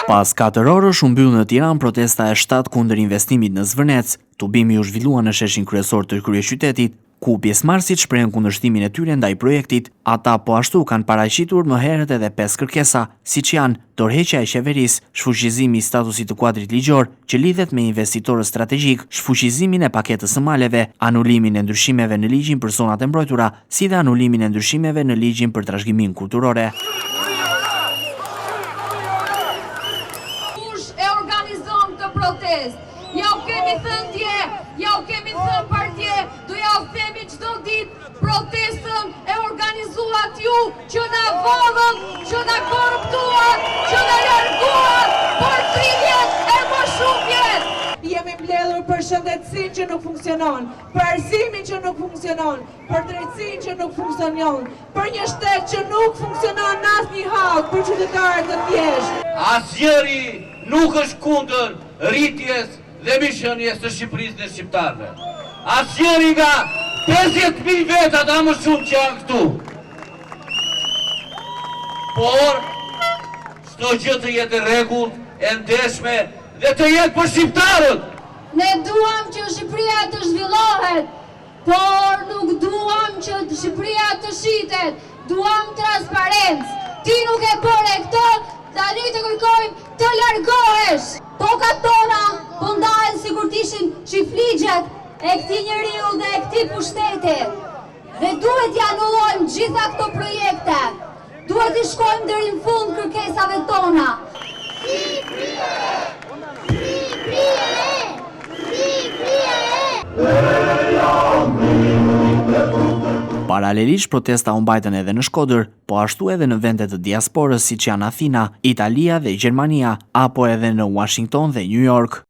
Pas 4 orësh u mbyll në Tiranë protesta e 7 kundër investimit në Zvërnec. Tubimi u zhvillua në sheshin kryesor të kryeqytetit, ku pjesëmarrësit shprehen kundërshtimin e tyre ndaj projektit. Ata po ashtu kanë paraqitur më herët edhe 5 kërkesa, siç janë dorëheqja e qeverisë, shfuqizimi i statusit të kuadrit ligjor që lidhet me investitorë strategjik, shfuqizimin e paketës së maleve, anulimin e ndryshimeve në ligjin për zonat e mbrojtura, si dhe anulimin e ndryshimeve në ligjin për trashëgiminë kulturore. Kush e organizon këtë protestë? Ja u kemi thënë dje, ja u kemi thënë partje, do ja u themi çdo ditë, protestën e organizuat ju që na vodhën, që na korruptuat, që na larguat për 3 vjet e më shumë vjet. Jemi mbledhur për shëndetësinë që nuk funksionon, për arsimin që nuk funksionon, për drejtësinë që nuk funksionon, për një shtet që nuk funksionon në asnjë hall për qytetarët të thjeshtë. Asnjëri nuk është kundër rritjes dhe mishënjes të Shqipërisë dhe shqiptarëve. Asnjëri nga 50.000 vetat a më shumë që janë këtu. Por, çdo gjë të jetë rregullt, e ndeshme dhe të jetë për shqiptarët. Ne duam që Shqipëria të zhvillohet, por nuk duam që Shqipëria të shitet. Duam transparencë. Ti nuk e bëre këtë, tani të kërkojmë të largohesh. Tokat tona po ndahen sikur të ishin çifligjet e këtij njeriu dhe e këtij pushteti. Dhe duhet t'i anullojmë gjitha këto projekte. Duhet t'i shkojmë deri në fund kërkesave tona. Paralelisht protesta u mbajtën edhe në Shkodër, po ashtu edhe në vende të diasporës siç janë Athina, Italia dhe Gjermania, apo edhe në Washington dhe New York.